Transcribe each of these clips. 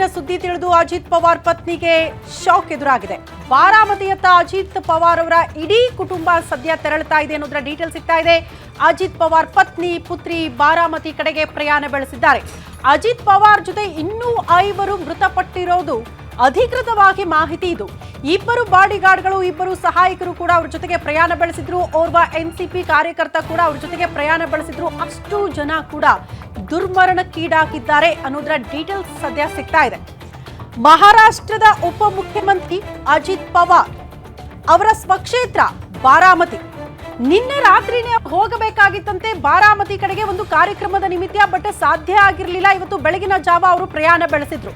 ಸಾವಿನ ಸುದ್ದಿ ತಿಳಿದು ಅಜಿತ್ ಪವಾರ್ ಪತ್ನಿಗೆ ಶಾಕ್ ಎದುರಾಗಿದೆ. ಬಾರಾಮತಿಯತ್ತ ಅಜಿತ್ ಪವಾರ್ ಅವರ ಇಡೀ ಕುಟುಂಬ ಸದ್ಯ ತೆರಳುತ್ತಾ ಇದೆ ಅನ್ನೋದರ ಡೀಟೇಲ್ ಸಿಗ್ತಾ ಇದೆ. ಅಜಿತ್ ಪವಾರ್ ಪತ್ನಿ ಪುತ್ರಿ ಬಾರಾಮತಿ ಕಡೆಗೆ ಪ್ರಯಾಣ ಬೆಳೆಸಿದ್ದಾರೆ. ಅಜಿತ್ ಪವಾರ್ ಜೊತೆ ಇನ್ನೂ 5 ಮೃತಪಟ್ಟಿರೋದು ಅಧಿಕೃತವಾಗಿ ಮಾಹಿತಿ ಇದು. 2 ಬಾಡಿಗಾರ್ಡ್ಗಳು, 2 ಸಹಾಯಕರು ಕೂಡ ಅವ್ರ ಜೊತೆಗೆ ಪ್ರಯಾಣ ಬೆಳೆಸಿದ್ರು. ಓರ್ವ ಎನ್ಸಿಪಿ ಕಾರ್ಯಕರ್ತ ಕೂಡ ಅವ್ರ ಜೊತೆಗೆ ಪ್ರಯಾಣ ಬೆಳೆಸಿದ್ರು. ಅಷ್ಟು ಜನ ಕೂಡ ದುರ್ಮರಣಕ್ಕೀಡಾಗಿದ್ದಾರೆ ಅನ್ನೋದರ ಡೀಟೇಲ್ಸ್ ಸದ್ಯ ಸಿಗ್ತಾ ಇದೆ. ಮಹಾರಾಷ್ಟ್ರದ ಉಪಮುಖ್ಯಮಂತ್ರಿ ಅಜಿತ್ ಪವಾರ್ ಅವರ ಸ್ವಕ್ಷೇತ್ರ ಬಾರಾಮತಿ. ನಿನ್ನೆ ರಾತ್ರಿನೇ ಹೋಗಬೇಕಾಗಿತ್ತಂತೆ ಬಾರಾಮತಿ ಕಡೆಗೆ ಒಂದು ಕಾರ್ಯಕ್ರಮದ ನಿಮಿತ್ತ, ಬಟ್ ಸಾಧ್ಯ ಆಗಿರಲಿಲ್ಲ. ಇವತ್ತು ಬೆಳಗಿನ ಜಾವ ಅವರು ಪ್ರಯಾಣ ಬೆಳೆಸಿದ್ರು.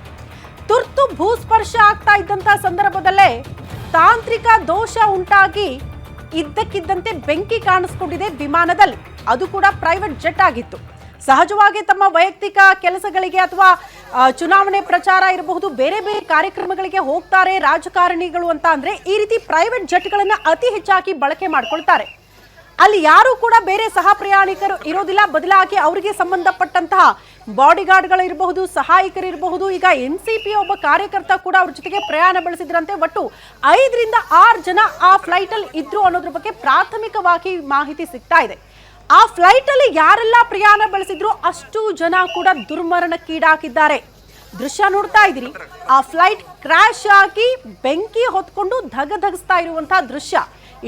ತುರ್ತು ಭೂಸ್ಪರ್ಶ ಆಗ್ತಾ ಇದ್ದಂತ ಸಂದರ್ಭದಲ್ಲೇ ತಾಂತ್ರಿಕ ದೋಷ ಉಂಟಾಗಿ ಇದ್ದಕ್ಕಿದ್ದಂತೆ ಬೆಂಕಿ ಕಾಣಿಸ್ಕೊಂಡಿದೆ ವಿಮಾನದಲ್ಲಿ. ಅದು ಕೂಡ ಪ್ರೈವೇಟ್ ಜೆಟ್ ಆಗಿತ್ತು. ಸಹಜವಾಗಿ ತಮ್ಮ ವೈಯಕ್ತಿಕ ಕೆಲಸಗಳಿಗೆ ಅಥವಾ ಚುನಾವಣೆ ಪ್ರಚಾರ ಇರಬಹುದು, ಬೇರೆ ಬೇರೆ ಕಾರ್ಯಕ್ರಮಗಳಿಗೆ ಹೋಗ್ತಾರೆ ರಾಜಕಾರಣಿಗಳು ಅಂತ ಅಂದ್ರೆ ಈ ರೀತಿ ಪ್ರೈವೇಟ್ ಜೆಟ್ಗಳನ್ನ ಅತಿ ಹೆಚ್ಚಾಗಿ ಬಳಕೆ ಮಾಡ್ಕೊಳ್ತಾರೆ. ಅಲ್ಲಿ ಯಾರು ಕೂಡ ಬೇರೆ ಸಹ ಪ್ರಯಾಣಿಕರು ಇರೋದಿಲ್ಲ. ಬದಲಾಗಿ ಅವರಿಗೆ ಸಂಬಂಧಪಟ್ಟಂತಹ ಬಾಡಿಗಾರ್ಡ್ಗಳು ಇರಬಹುದು, ಸಹಾಯಕರಿರಬಹುದು. ಈಗ ಎನ್ಸಿಪಿ ಒಬ್ಬ ಕಾರ್ಯಕರ್ತ ಕೂಡ ಅವ್ರ ಜೊತೆಗೆ ಪ್ರಯಾಣ ಬೆಳೆಸಿದ್ರಂತೆ. ಒಟ್ಟು 5 ರಿಂದ 6 ಜನ ಆ ಫ್ಲೈಟ್ ಅಲ್ಲಿ ಇದ್ರು ಅನ್ನೋದ್ರ ಬಗ್ಗೆ ಪ್ರಾಥಮಿಕವಾಗಿ ಮಾಹಿತಿ ಸಿಗ್ತಾ ಇದೆ. ಆ ಫ್ಲೈಟ್ ಅಲ್ಲಿ ಯಾರೆಲ್ಲ ಪ್ರಯಾಣ ಬೆಳೆಸಿದ್ರು ಅಷ್ಟು ಜನ ಕೂಡ ದುರ್ಮರಣಕ್ಕೀಡಾಗಿದ್ದಾರೆ. ದೃಶ್ಯ ನೋಡ್ತಾ ಇದ್ದೀರಿ. ಆ ಫ್ಲೈಟ್ ಕ್ರಾಶ್ ಆಗಿ ಬೆಂಕಿ ಹೊತ್ಕೊಂಡು ಧಗಧಗಿಸ್ತಾ ಇರುವಂತಹ ದೃಶ್ಯ.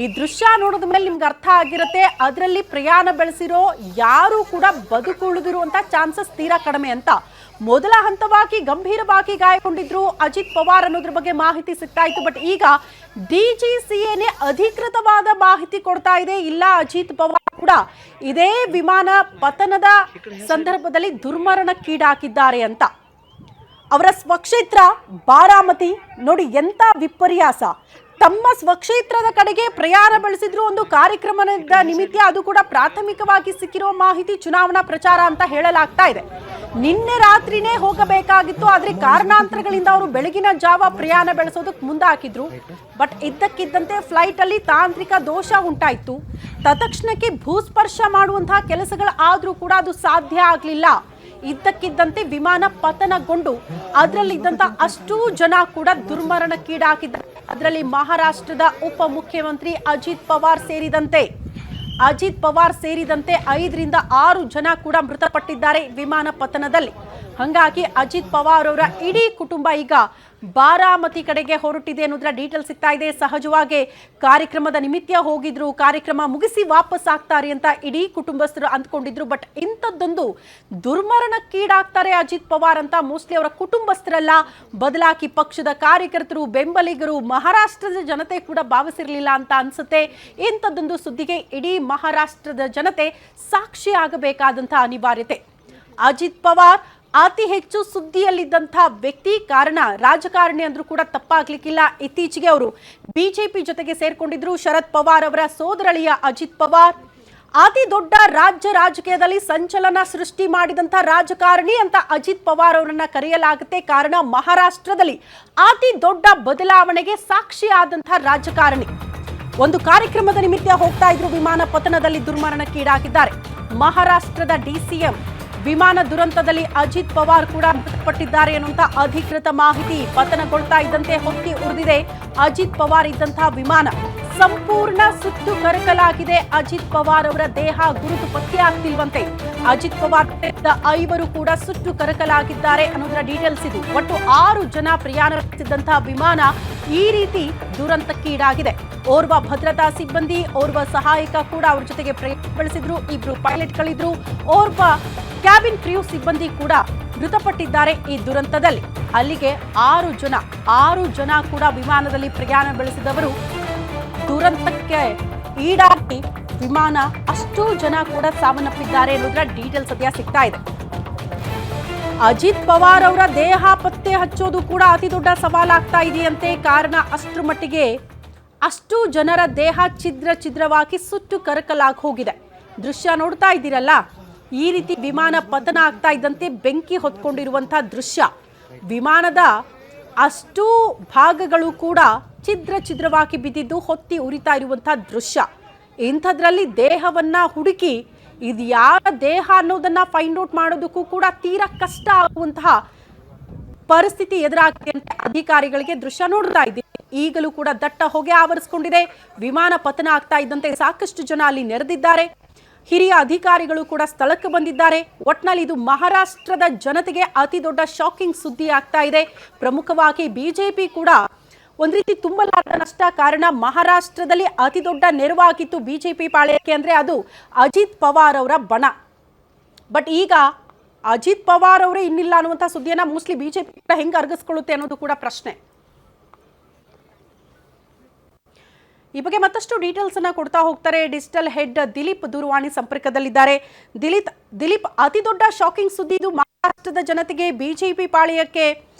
ಈ ದೃಶ್ಯ ನೋಡಿದ ಮೇಲೆ ನಿಮ್ಗೆ ಅರ್ಥ ಆಗಿರುತ್ತೆ, ಅದರಲ್ಲಿ ಪ್ರಯಾಣ ಬೆಳೆಸಿರೋ ಯಾರು ಕೂಡ ಬದುಕುಳಿದಿರುವಂತ ಚಾನ್ಸಸ್ ತೀರಾ ಕಡಿಮೆ ಅಂತ. ಮೊದಲ ಹಂತವಾಗಿ ಗಂಭೀರವಾಗಿ ಗಾಯಗೊಂಡಿದ್ರು ಅಜಿತ್ ಪವಾರ್ ಅನ್ನೋದ್ರ ಬಗ್ಗೆ ಮಾಹಿತಿ ಸಿಗ್ತಾ ಇತ್ತು. ಬಟ್ ಈಗ ಡಿಜಿಸಿಎನೇ ಅಧಿಕೃತವಾದ ಮಾಹಿತಿ ಕೊಡ್ತಾ ಇದೆ, ಇಲ್ಲ ಅಜಿತ್ ಪವಾರ್ ಕೂಡ ಇದೇ ವಿಮಾನ ಪತನದ ಸಂದರ್ಭದಲ್ಲಿ ದುರ್ಮರಣಕ್ಕೀಡಾಗಿದ್ದಾರೆ ಅಂತ. ಅವರ ಸ್ವಕ್ಷೇತ್ರ ಬಾರಾಮತಿ. ನೋಡಿ ಎಂತ ವಿಪರ್ಯಾಸ. ತಮ್ಮ ಸ್ವಕ್ಷೇತ್ರದ ಕಡೆಗೆ ಪ್ರಯಾಣ ಬೆಳೆಸಿದ್ರು ಒಂದು ಕಾರ್ಯಕ್ರಮದ ನಿಮಿತ್ತ. ಅದು ಕೂಡ ಪ್ರಾಥಮಿಕವಾಗಿ ಸಿಕ್ಕಿರೋ ಮಾಹಿತಿ ಚುನಾವಣಾ ಪ್ರಚಾರ ಅಂತ ಹೇಳಲಾಗ್ತಾ ಇದೆ. ನಿನ್ನೆ ರಾತ್ರಿನೇ ಹೋಗಬೇಕಾಗಿತ್ತು, ಆದ್ರೆ ಕಾರಣಾಂತರಗಳಿಂದ ಅವರು ಬೆಳಗಿನ ಜಾವ ಪ್ರಯಾಣ ಬೆಳೆಸೋದಕ್ಕೆ ಮುಂದಾಕಿದ್ರು. ಬಟ್ ಇದ್ದಕ್ಕಿದ್ದಂತೆ ಫ್ಲೈಟ್ ಅಲ್ಲಿ ತಾಂತ್ರಿಕ ದೋಷ ಉಂಟಾಯಿತು. ತತ್ಕ್ಷಣಕ್ಕೆ ಭೂಸ್ಪರ್ಶ ಮಾಡುವಂತಹ ಕೆಲಸಗಳು ಆದ್ರೂ ಕೂಡ ಅದು ಸಾಧ್ಯ ಆಗ್ಲಿಲ್ಲ. ಇದ್ದಕ್ಕಿದ್ದಂತೆ ವಿಮಾನ ಪತನಗೊಂಡು ಅದರಲ್ಲಿದ್ದಂತ ಅಷ್ಟೂ ಜನ ಕೂಡ ದುರ್ಮರಣಕ್ಕೀಡಾಗಿದ್ದಾರೆ. ಅದರಲ್ಲಿ ಮಹಾರಾಷ್ಟ್ರದ ಉಪಮುಖ್ಯಮಂತ್ರಿ ಅಜಿತ್ ಪವಾರ್ ಸೇರಿದಂತೆ 5 ರಿಂದ 6 ಜನ ಕೂಡ ಮೃತಪಟ್ಟಿದ್ದಾರೆ ವಿಮಾನ ಪತನದಲ್ಲಿ. ಹಾಗಾಗಿ ಅಜಿತ್ ಪವಾರ್ ಅವರ ಇಡೀ ಕುಟುಂಬ ಈಗ ಬಾರಾಮತಿ ಕಡೆಗೆ ಹೊರಟಿದೆ ಅನ್ನೋದ್ರ ಡೀಟೇಲ್ ಸಿಗ್ತಾ ಇದೆ. ಸಹಜವಾಗಿ ಕಾರ್ಯಕ್ರಮದ ನಿಮಿತ್ತ ಹೋಗಿದ್ರು, ಕಾರ್ಯಕ್ರಮ ಮುಗಿಸಿ ವಾಪಸ್ ಆಗ್ತಾರೆ ಅಂತ ಇಡೀ ಕುಟುಂಬಸ್ಥರು ಅಂದ್ಕೊಂಡಿದ್ರು. ಬಟ್ ಇಂಥದ್ದೊಂದು ದುರ್ಮರಣಕ್ಕೀಡಾಗ್ತಾರೆ ಅಜಿತ್ ಪವಾರ್ ಅಂತ ಮೋಸ್ಟ್ಲಿ ಅವರ ಕುಟುಂಬಸ್ಥರಲ್ಲ, ಬದಲಾಗಿ ಪಕ್ಷದ ಕಾರ್ಯಕರ್ತರು, ಬೆಂಬಲಿಗರು, ಮಹಾರಾಷ್ಟ್ರದ ಜನತೆ ಕೂಡ ಭಾವಿಸಿರಲಿಲ್ಲ ಅಂತ ಅನ್ಸುತ್ತೆ. ಇಂಥದ್ದೊಂದು ಸುದ್ದಿಗೆ ಇಡೀ ಮಹಾರಾಷ್ಟ್ರದ ಜನತೆ ಸಾಕ್ಷಿ ಆಗಬೇಕಾದಂತಹ ಅನಿವಾರ್ಯತೆ. ಅಜಿತ್ ಪವಾರ್ ಅತಿ ಹೆಚ್ಚು ಸುದ್ದಿಯಲ್ಲಿದ್ದಂತಹ ವ್ಯಕ್ತಿ. ಕಾರಣ ರಾಜಕಾರಣಿ ಅಂದ್ರೂ ಕೂಡ ತಪ್ಪಾಗ್ಲಿಕ್ಕಿಲ್ಲ. ಇತ್ತೀಚೆಗೆ ಅವರು ಬಿಜೆಪಿ ಜೊತೆಗೆ ಸೇರ್ಕೊಂಡಿದ್ರು. ಶರದ್ ಪವಾರ್ ಅವರ ಸೋದರಳಿಯ ಅಜಿತ್ ಪವಾರ್ ಅತಿ ದೊಡ್ಡ ರಾಜ್ಯ ರಾಜಕೀಯದಲ್ಲಿ ಸಂಚಲನ ಸೃಷ್ಟಿ ಮಾಡಿದಂತಹ ರಾಜಕಾರಣಿ ಅಂತ ಅಜಿತ್ ಪವಾರ್ ಅವರನ್ನ ಕರೆಯಲಾಗುತ್ತೆ. ಕಾರಣ ಮಹಾರಾಷ್ಟ್ರದಲ್ಲಿ ಅತಿ ದೊಡ್ಡ ಬದಲಾವಣೆಗೆ ಸಾಕ್ಷಿಯಾದಂತಹ ರಾಜಕಾರಣಿ. ಒಂದು ಕಾರ್ಯಕ್ರಮದ ನಿಮಿತ್ತ ಹೋಗ್ತಾ ಇದ್ರು, ವಿಮಾನ ಪತನದಲ್ಲಿ ದುರ್ಮರಣಕ್ಕೀಡಾಗಿದ್ದಾರೆ. ಮಹಾರಾಷ್ಟ್ರದ ಡಿಸಿಎಂ ವಿಮಾನ ದುರಂತದಲ್ಲಿ ಅಜಿತ್ ಪವಾರ್ ಕೂಡ ಮೃತಪಟ್ಟಿದ್ದಾರೆ ಅನ್ನುವಂತ ಅಧಿಕೃತ ಮಾಹಿತಿ ಪತನಗೊಳ್ತಾ ಇದ್ದಂತೆ ಹೊತ್ತಿ ಉರಿದಿದೆ. ಅಜಿತ್ ಪವಾರ್ ಇದ್ದಂತಹ ವಿಮಾನ ಸಂಪೂರ್ಣ ಸುಟ್ಟು ಕರಕಲಾಗಿದೆ. ಅಜಿತ್ ಪವಾರ್ ಅವರ ದೇಹ ಗುರುತು ಪತ್ತೆ ಆಗ್ತಿಲ್ವಂತೆ. ಅಜಿತ್ ಪವಾರ್ 5 ಕೂಡ ಸುಟ್ಟು ಕರಕಲಾಗಿದ್ದಾರೆ ಅನ್ನೋದರ ಡೀಟೇಲ್ಸ್ ಇದು. ಒಟ್ಟು 6 ಜನ ಪ್ರಯಾಣ ಬೆಳೆಸಿದ್ದಂತಹ ವಿಮಾನ ಈ ರೀತಿ ದುರಂತಕ್ಕೀಡಾಗಿದೆ. ಓರ್ವ ಭದ್ರತಾ ಸಿಬ್ಬಂದಿ, ಓರ್ವ ಸಹಾಯಕ ಕೂಡ ಅವ್ರ ಜೊತೆಗೆ ಪ್ರಯಾಣ ಬೆಳೆಸಿದ್ರು. 2 ಪೈಲಟ್ಗಳಿದ್ರು. ಓರ್ವ ಕ್ಯಾಬಿನ್ ಕ್ರೂ ಸಿಬ್ಬಂದಿ ಕೂಡ ಮೃತಪಟ್ಟಿದ್ದಾರೆ ಈ ದುರಂತದಲ್ಲಿ. ಅಲ್ಲಿಗೆ 6 ಜನ ಕೂಡ ವಿಮಾನದಲ್ಲಿ ಪ್ರಯಾಣ ಬೆಳೆಸಿದವರು ದುರಂತಕ್ಕೆ ಈಡಾಗಿ ವಿಮಾನ ಅಷ್ಟೂ ಜನ ಕೂಡ ಸಾವನ್ನಪ್ಪಿದ್ದಾರೆ ಅನ್ನೋದರ ಡೀಟೇಲ್ ಸದ್ಯ ಸಿಗ್ತಾ ಇದೆ. ಅಜಿತ್ ಪವಾರ್ ಅವರ ದೇಹ ಪತ್ತೆ ಹಚ್ಚೋದು ಕೂಡ ಅತಿ ದೊಡ್ಡ ಸವಾಲಾಗ್ತಾ ಇದೆಯಂತೆ. ಕಾರಣ ಅಷ್ಟರ ಮಟ್ಟಿಗೆ ಅಷ್ಟು ಜನರ ದೇಹ ಛಿದ್ರವಾಗಿ ಸುಟ್ಟು ಕರಕಲಾಗಿ ಹೋಗಿದೆ. ದೃಶ್ಯ ನೋಡ್ತಾ ಇದ್ದೀರಲ್ಲ, ಈ ರೀತಿ ವಿಮಾನ ಪತನ ಆಗ್ತಾ ಇದ್ದಂತೆ ಬೆಂಕಿ ಹೊತ್ಕೊಂಡಿರುವಂತಹ ದೃಶ್ಯ. ವಿಮಾನದ ಅಷ್ಟೂ ಭಾಗಗಳು ಕೂಡ ಛಿದ್ರವಾಗಿ ಬಿದ್ದಿದ್ದು ಹೊತ್ತಿ ಉರಿತಾ ಇರುವಂತಹ ದೃಶ್ಯ. ಇಂಥದ್ರಲ್ಲಿ ದೇಹವನ್ನ ಹುಡುಕಿ ಇದು ಯಾರ ದೇಹ ಅನ್ನೋದನ್ನ ಫೈಂಡ್ ಔಟ್ ಮಾಡೋದಕ್ಕೂ ಕೂಡ ತೀರಾ ಕಷ್ಟ ಆಗುವಂತಹ ಪರಿಸ್ಥಿತಿ ಎದುರಾಗಿದೆ ಅಂತ ಅಧಿಕಾರಿಗಳಿಗೆ ದೃಶ್ಯ ನೋಡ್ತಾ ಇದ್ದೀವಿ. ಈಗಲೂ ಕೂಡ ದಟ್ಟ ಹೊಗೆ ಆವರಿಸಿಕೊಂಡಿದೆ. ವಿಮಾನ ಪತನ ಆಗ್ತಾ ಇದ್ದಂತೆ ಸಾಕಷ್ಟು ಜನ ಅಲ್ಲಿ ನೆರೆದಿದ್ದಾರೆ. ಹಿರಿಯ ಅಧಿಕಾರಿಗಳು ಕೂಡ ಸ್ಥಳಕ್ಕೆ ಬಂದಿದ್ದಾರೆ. ಒಟ್ನಲ್ಲಿ ಇದು ಮಹಾರಾಷ್ಟ್ರದ ಜನತೆಗೆ ಅತಿ ದೊಡ್ಡ ಶಾಕಿಂಗ್ ಸುದ್ದಿ ಆಗ್ತಾ ಇದೆ. ಪ್ರಮುಖವಾಗಿ ಬಿಜೆಪಿ ಕೂಡ ಒಂದ್ ರೀತಿ ತುಂಬಲಾರದ ನಷ್ಟ. ಕಾರಣ ಮಹಾರಾಷ್ಟ್ರದಲ್ಲಿ ಅತಿ ದೊಡ್ಡ ನೆರವಾಗಿತ್ತು ಬಿಜೆಪಿ ಪಾಳ್ಯಕ್ಕೆ ಅಂದ್ರೆ ಅದು ಅಜಿತ್ ಪವಾರ್ ಅವರ ಬಣ. ಬಟ್ ಈಗ ಅಜಿತ್ ಪವಾರ್ ಅವರೇ ಇನ್ನಿಲ್ಲ ಅನ್ನುವಂಥ ಸುದ್ದಿಯನ್ನ ಮೋಸ್ಟ್ಲಿ ಬಿಜೆಪಿ ಕೂಡ ಹೆಂಗೆ ಅರ್ಗಿಸ್ಕೊಳ್ಳುತ್ತೆ ಅನ್ನೋದು ಕೂಡ ಪ್ರಶ್ನೆ. ಈ ಬಗ್ಗೆ ಮತ್ತಷ್ಟು ಡೀಟೇಲ್ಸ್ ಅನ್ನ ಕೊಡ್ತಾ ಹೋಗ್ತಾರೆ ಡಿಜಿಟಲ್ ಹೆಡ್ ದಿಲೀಪ್ ದೂರವಾಣಿ ಸಂಪರ್ಕದಲ್ಲಿದ್ದಾರೆ. ದಿಲೀಪ್, ಅತಿ ದೊಡ್ಡ ಶಾಕಿಂಗ್ ಸುದ್ದಿ ಇದು ಮಹಾರಾಷ್ಟ್ರದ ಜನತೆಗೆ, ಬಿಜೆಪಿ ಪಾಳ್ಯಕ್ಕೆ.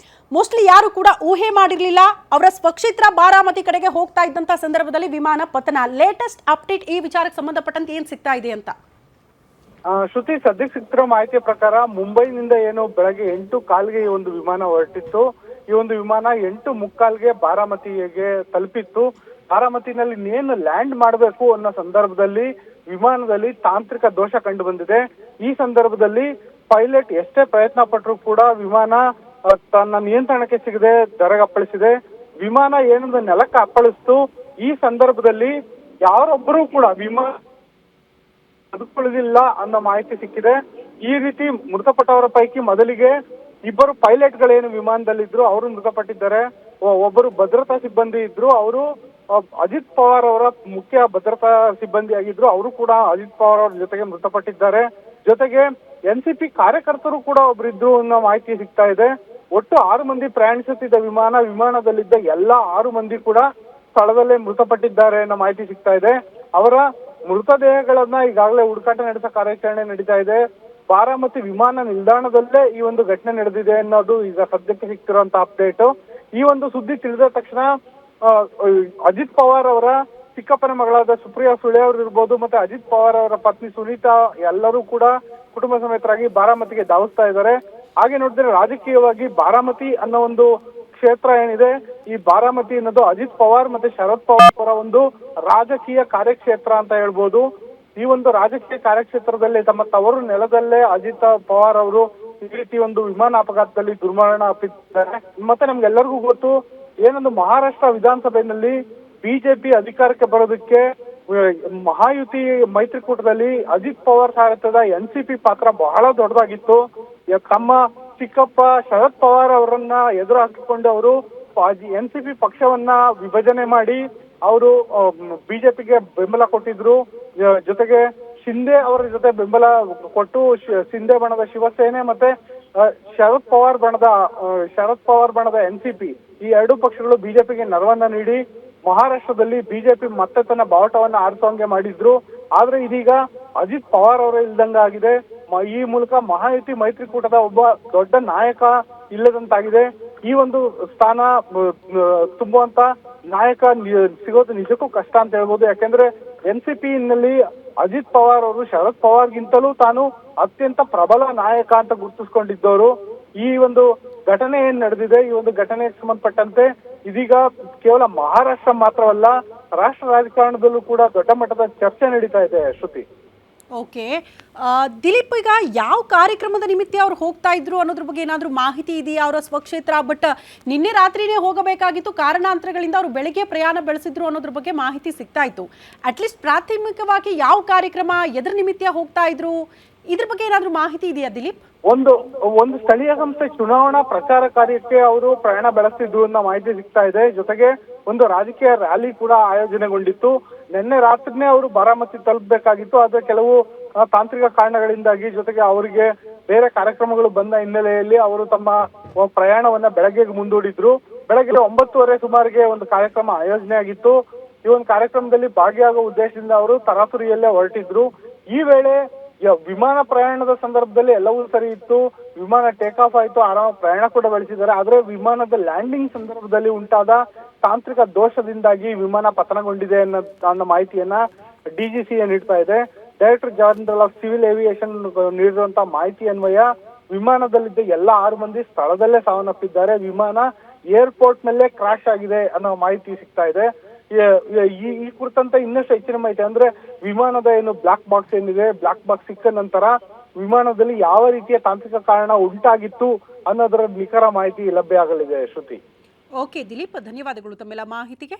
ಮೋಸ್ಟ್ಲಿ ಯಾರು ಕೂಡ ಊಹೆ ಮಾಡಿರಲಿಲ್ಲ. ಅವರ ಸ್ವಕ್ಷೇತ್ರ ಬಾರಾಮತಿ ಕಡೆಗೆ ಹೋಗ್ತಾ ಇದ್ದಂತ ಸಂದರ್ಭದಲ್ಲಿ ವಿಮಾನ ಪತನ. ಲೇಟೆಸ್ಟ್ ಅಪ್ಡೇಟ್ ಈ ವಿಚಾರಕ್ಕೆ ಸಂಬಂಧಪಟ್ಟಂತೆ ಏನ್ ಸಿಗ್ತಾ ಇದೆ ಅಂತ? ಶ್ರುತಿ, ಸದ್ಯಕ್ಕೆ ಸಿಗ್ತಿರೋ ಮಾಹಿತಿಯ ಪ್ರಕಾರ ಮುಂಬೈನಿಂದ ಏನು ಬೆಳಗ್ಗೆ 8:15 ಈ ಒಂದು ವಿಮಾನ ಹೊರಟಿತ್ತು. ಈ ಒಂದು ವಿಮಾನ 8:45 ಬಾರಾಮತಿಗೆ ತಲುಪಿತ್ತು. ಬಾರಾಮತಿನಲ್ಲಿ ಇನ್ನೇನು ಲ್ಯಾಂಡ್ ಮಾಡಬೇಕು ಅನ್ನೋ ಸಂದರ್ಭದಲ್ಲಿ ವಿಮಾನದಲ್ಲಿ ತಾಂತ್ರಿಕ ದೋಷ ಕಂಡು ಬಂದಿದೆ. ಈ ಸಂದರ್ಭದಲ್ಲಿ ಪೈಲಟ್ ಎಷ್ಟೇ ಪ್ರಯತ್ನ ಪಟ್ಟರು ಕೂಡ ವಿಮಾನ ತನ್ನ ನಿಯಂತ್ರಣಕ್ಕೆ ಸಿಗದೆ ದರಗಪ್ಪಳಿಸಿದೆ. ವಿಮಾನ ಏನಂದ್ರೆ ನೆಲಕ್ಕೆ ಅಪ್ಪಳಿಸ್ತು. ಈ ಸಂದರ್ಭದಲ್ಲಿ ಯಾರೊಬ್ಬರೂ ಕೂಡ ವಿಮಾನ ಬದುಕುಳಿದಿಲ್ಲ ಅನ್ನೋ ಮಾಹಿತಿ ಸಿಕ್ಕಿದೆ. ಈ ರೀತಿ ಮೃತಪಟ್ಟವರ ಪೈಕಿ ಮೊದಲಿಗೆ ಇಬ್ಬರು ಪೈಲಟ್ಗಳೇನು ವಿಮಾನದಲ್ಲಿದ್ರು ಅವರು ಮೃತಪಟ್ಟಿದ್ದಾರೆ. ಒಬ್ಬರು ಭದ್ರತಾ ಸಿಬ್ಬಂದಿ ಇದ್ರು, ಅವರು ಅಜಿತ್ ಪವಾರ್ ಅವರ ಮುಖ್ಯ ಭದ್ರತಾ ಸಿಬ್ಬಂದಿ ಆಗಿದ್ರು. ಅವರು ಕೂಡ ಅಜಿತ್ ಪವಾರ್ ಅವರ ಜೊತೆಗೆ ಮೃತಪಟ್ಟಿದ್ದಾರೆ. ಜೊತೆಗೆ ಎನ್ಸಿಪಿ ಕಾರ್ಯಕರ್ತರು ಕೂಡ ಒಬ್ಬರಿದ್ರು ಅನ್ನೋ ಮಾಹಿತಿ ಸಿಗ್ತಾ ಇದೆ. ಒಟ್ಟು 6 ಮಂದಿ ಪ್ರಯಾಣಿಸುತ್ತಿದ್ದ ವಿಮಾನದಲ್ಲಿದ್ದ ಎಲ್ಲ 6 ಮಂದಿ ಕೂಡ ಸ್ಥಳದಲ್ಲೇ ಮೃತಪಟ್ಟಿದ್ದಾರೆ ಅನ್ನೋ ಮಾಹಿತಿ ಸಿಗ್ತಾ ಇದೆ. ಅವರ ಮೃತದೇಹಗಳನ್ನ ಈಗಾಗಲೇ ಹುಡುಕಾಟ ನಡೆಸೋ ಕಾರ್ಯಾಚರಣೆ ನಡೀತಾ ಇದೆ. ಬಾರಾಮತಿ ವಿಮಾನ ನಿಲ್ದಾಣದಲ್ಲೇ ಈ ಒಂದು ಘಟನೆ ನಡೆದಿದೆ ಅನ್ನೋದು ಈಗ ಸದ್ಯಕ್ಕೆ ಸಿಗ್ತಿರುವಂತ ಅಪ್ಡೇಟ್. ಈ ಒಂದು ಸುದ್ದಿ ತಿಳಿದ ತಕ್ಷಣ ಅಜಿತ್ ಪವಾರ್ ಅವರ ಚಿಕ್ಕಪ್ಪನ ಮಗಳಾದ ಸುಪ್ರಿಯಾ ಸುಳೆ ಅವರು ಇರ್ಬೋದು, ಮತ್ತೆ ಅಜಿತ್ ಪವಾರ್ ಅವರ ಪತ್ನಿ ಸುನೀತಾ ಎಲ್ಲರೂ ಕೂಡ ಕುಟುಂಬ ಸಮೇತರಾಗಿ ಬಾರಾಮತಿಗೆ ಧಾವಿಸ್ತಾ ಇದ್ದಾರೆ. ಹಾಗೆ ನೋಡಿದ್ರೆ ರಾಜಕೀಯವಾಗಿ ಬಾರಾಮತಿ ಅನ್ನೋ ಒಂದು ಕ್ಷೇತ್ರ ಏನಿದೆ, ಈ ಬಾರಾಮತಿ ಅನ್ನೋದು ಅಜಿತ್ ಪವಾರ್ ಮತ್ತೆ ಶರದ್ ಪವಾರ್ ಅವರ ಒಂದು ರಾಜಕೀಯ ಕಾರ್ಯಕ್ಷೇತ್ರ ಅಂತ ಹೇಳ್ಬೋದು. ಈ ಒಂದು ರಾಜಕೀಯ ಕಾರ್ಯಕ್ಷೇತ್ರದಲ್ಲಿ ತಮ್ಮ ತವರು ನೆಲದಲ್ಲೇ ಅಜಿತ್ ಪವಾರ್ ಅವರು ಈ ರೀತಿ ಒಂದು ವಿಮಾನ ಅಪಘಾತದಲ್ಲಿ ದುರ್ಮರಣ ಅಪ್ಪಿದ್ದಾರೆ. ಮತ್ತೆ ನಮ್ಗೆಲ್ಲರಿಗೂ ಗೊತ್ತು, ಏನೊಂದು ಮಹಾರಾಷ್ಟ್ರ ವಿಧಾನಸಭೆಯಲ್ಲಿ ಬಿಜೆಪಿ ಅಧಿಕಾರಕ್ಕೆ ಬರೋದಕ್ಕೆ ಮಹಾಯುತಿ ಮೈತ್ರಿಕೂಟದಲ್ಲಿ ಅಜಿತ್ ಪವಾರ್ ಸಾರಥ್ಯದ ಎನ್ಸಿಪಿ ಪಾತ್ರ ಬಹಳ ದೊಡ್ಡದಾಗಿತ್ತು. ತಮ್ಮ ಚಿಕ್ಕಪ್ಪ ಶರದ್ ಪವಾರ್ ಅವರನ್ನ ಎದುರು ಹಾಕಿಕೊಂಡು ಅವರು ಎನ್ಸಿಪಿ ಪಕ್ಷವನ್ನ ವಿಭಜನೆ ಮಾಡಿ ಅವರು ಬಿಜೆಪಿಗೆ ಬೆಂಬಲ ಕೊಟ್ಟಿದ್ರು. ಜೊತೆಗೆ ಶಿಂದೆ ಅವರ ಜೊತೆ ಬೆಂಬಲ ಕೊಟ್ಟು ಶಿಂದೆ ಬಣದ ಶಿವಸೇನೆ ಮತ್ತೆ ಶರದ್ ಪವಾರ್ ಬಣದ ಎನ್ಸಿಪಿ ಈ 2 ಪಕ್ಷಗಳು ಬಿಜೆಪಿಗೆ ನೆರವನ್ನ ನೀಡಿ ಮಹಾರಾಷ್ಟ್ರದಲ್ಲಿ ಬಿಜೆಪಿ ಮತ್ತೆ ತನ್ನ ಬಾವುಟವನ್ನ ಆರಿಸೋಂಗೆ ಮಾಡಿದ್ರು. ಆದ್ರೆ ಇದೀಗ ಅಜಿತ್ ಪವಾರ್ ಅವರೇ ಇಲ್ದಂಗ ಆಗಿದೆ. ಈ ಮೂಲಕ ಮಹಾಯುತಿ ಮೈತ್ರಿಕೂಟದ ಒಬ್ಬ ದೊಡ್ಡ ನಾಯಕ ಇಲ್ಲದಂತಾಗಿದೆ. ಈ ಒಂದು ಸ್ಥಾನ ತುಂಬುವಂತ ನಾಯಕ ಸಿಗೋದು ನಿಜಕ್ಕೂ ಕಷ್ಟ ಅಂತ ಹೇಳ್ಬೋದು. ಯಾಕೆಂದ್ರೆ ಎನ್ಸಿಪಿ ನಲ್ಲಿ ಅಜಿತ್ ಪವಾರ್ ಅವರು ಶರದ್ ಪವಾರ್ಗಿಂತಲೂ ತಾನು ಅತ್ಯಂತ ಪ್ರಬಲ ನಾಯಕ ಅಂತ ಗುರುತಿಸ್ಕೊಂಡಿದ್ದವರು. ಈ ಒಂದು ಘಟನೆ ಏನ್ ನಡೆದಿದೆ, ಈ ಒಂದು ಘಟನೆಗೆ ಸಂಬಂಧಪಟ್ಟಂತೆ ಇದೀಗ ಕೇವಲ ಮಹಾರಾಷ್ಟ್ರ ಮಾತ್ರವಲ್ಲ, ರಾಷ್ಟ್ರ ರಾಜಕಾರಣದಲ್ಲೂ ಕೂಡ ದೊಡ್ಡ ಮಟ್ಟದ ಚರ್ಚೆ ನಡೀತಾ ಇದೆ. ಶ್ರುತಿ, ಓಕೆ ದಿಲೀಪ್, ಈಗ ಯಾವ ಕಾರ್ಯಕ್ರಮದ ನಿಮಿತ್ತ ಅವ್ರು ಹೋಗ್ತಾ ಇದ್ರು ಅನ್ನೋದ್ರ ಬಗ್ಗೆ ಏನಾದರೂ ಮಾಹಿತಿ ಇದೆಯಾ? ಅವರ ಸ್ವಕ್ಷೇತ್ರ, ಬಟ್ ನಿನ್ನೆ ರಾತ್ರಿನೇ ಹೋಗಬೇಕಾಗಿತ್ತು, ಕಾರಣಾಂತರಗಳಿಂದ ಅವರು ಬೆಳಗ್ಗೆ ಪ್ರಯಾಣ ಬೆಳೆಸಿದ್ರು ಅನ್ನೋದ್ರ ಬಗ್ಗೆ ಮಾಹಿತಿ ಸಿಗ್ತಾ ಇತ್ತು. ಅಟ್ಲೀಸ್ಟ್ ಪ್ರಾಥಮಿಕವಾಗಿ ಯಾವ ಕಾರ್ಯಕ್ರಮ, ಎದ್ರ ನಿಮಿತ್ತ ಹೋಗ್ತಾ ಇದ್ರು, ಇದ್ರ ಬಗ್ಗೆ ಏನಾದರೂ ಮಾಹಿತಿ ಇದೆಯಾ ದಿಲೀಪ್? ಒಂದು ಸ್ಥಳೀಯ ಸಂಸ್ಥೆ ಚುನಾವಣಾ ಪ್ರಚಾರ ಕಾರ್ಯಕ್ಕೆ ಅವರು ಪ್ರಯಾಣ ಬೆಳೆಸ್ತಿದ್ರು ಅನ್ನೋ ಮಾಹಿತಿ ಸಿಗ್ತಾ ಇದೆ. ಜೊತೆಗೆ ಒಂದು ರಾಜಕೀಯ ರ್ಯಾಲಿ ಕೂಡ ಆಯೋಜನೆಗೊಂಡಿತ್ತು. ನಿನ್ನೆ ರಾತ್ರಿನೇ ಅವರು ಬಾರಾಮತಿ ತಲುಪಬೇಕಾಗಿತ್ತು. ಆದ್ರೆ ಕೆಲವು ತಾಂತ್ರಿಕ ಕಾರಣಗಳಿಂದಾಗಿ, ಜೊತೆಗೆ ಅವರಿಗೆ ಬೇರೆ ಕಾರ್ಯಕ್ರಮಗಳು ಬಂದ ಹಿನ್ನೆಲೆಯಲ್ಲಿ ಅವರು ತಮ್ಮ ಪ್ರಯಾಣವನ್ನ ಬೆಳಗ್ಗೆಗೆ ಮುಂದೂಡಿದ್ರು. ಬೆಳಗ್ಗೆ 9:30 ಸುಮಾರಿಗೆ ಒಂದು ಕಾರ್ಯಕ್ರಮ ಆಯೋಜನೆ ಆಗಿತ್ತು. ಈ ಒಂದು ಕಾರ್ಯಕ್ರಮದಲ್ಲಿ ಭಾಗಿಯಾಗುವ ಉದ್ದೇಶದಿಂದ ಅವರು ತರಾತುರಿಯಲ್ಲೇ ಹೊರಟಿದ್ರು. ಈ ವೇಳೆ ವಿಮಾನ ಪ್ರಯಾಣದ ಸಂದರ್ಭದಲ್ಲಿ ಎಲ್ಲವೂ ಸರಿ ಇತ್ತು. ವಿಮಾನ ಟೇಕ್ ಆಫ್ ಆಯ್ತು, ಆರಾಮ ಪ್ರಯಾಣ ಕೂಡ ಬೆಳೆಸಿದ್ದಾರೆ. ಆದ್ರೆ ವಿಮಾನದ ಲ್ಯಾಂಡಿಂಗ್ ಸಂದರ್ಭದಲ್ಲಿ ಉಂಟಾದ ತಾಂತ್ರಿಕ ದೋಷದಿಂದಾಗಿ ವಿಮಾನ ಪತನಗೊಂಡಿದೆ ಅನ್ನೋ ಮಾಹಿತಿಯನ್ನ ಡಿಜಿಸಿಎ ನೀಡ್ತಾ ಇದೆ. Director general of civil aviation ನೀಡಿರುವಂತಹ ಮಾಹಿತಿ ಅನ್ವಯ ವಿಮಾನದಲ್ಲಿದ್ದ ಎಲ್ಲ 6 ಮಂದಿ ಸ್ಥಳದಲ್ಲೇ ಸಾವನ್ನಪ್ಪಿದ್ದಾರೆ. ವಿಮಾನ ಏರ್ಪೋರ್ಟ್ ನಲ್ಲೇ ಕ್ರಾಶ್ ಆಗಿದೆ ಅನ್ನೋ ಮಾಹಿತಿ ಸಿಗ್ತಾ ಇದೆ. ಈ ಕುರಿತಂತೆ ಇನ್ನಷ್ಟು ಹೆಚ್ಚಿನ ಮಾಹಿತಿ ಅಂದ್ರೆ ವಿಮಾನದ ಏನು ಬ್ಲಾಕ್ ಬಾಕ್ಸ್ ಏನಿದೆ, ಬ್ಲಾಕ್ ಬಾಕ್ಸ್ ಸಿಕ್ಕ ನಂತರ ವಿಮಾನದಲ್ಲಿ ಯಾವ ರೀತಿಯ ತಾಂತ್ರಿಕ ಕಾರಣ ಉಂಟಾಗಿತ್ತು ಅನ್ನೋದರ ನಿಖರ ಮಾಹಿತಿ ಲಭ್ಯ ಆಗಲಿದೆ ಶ್ರುತಿ. ಓಕೆ ದಿಲೀಪ್, ಧನ್ಯವಾದಗಳು ತಮ್ಮೆಲ್ಲ ಮಾಹಿತಿಗೆ.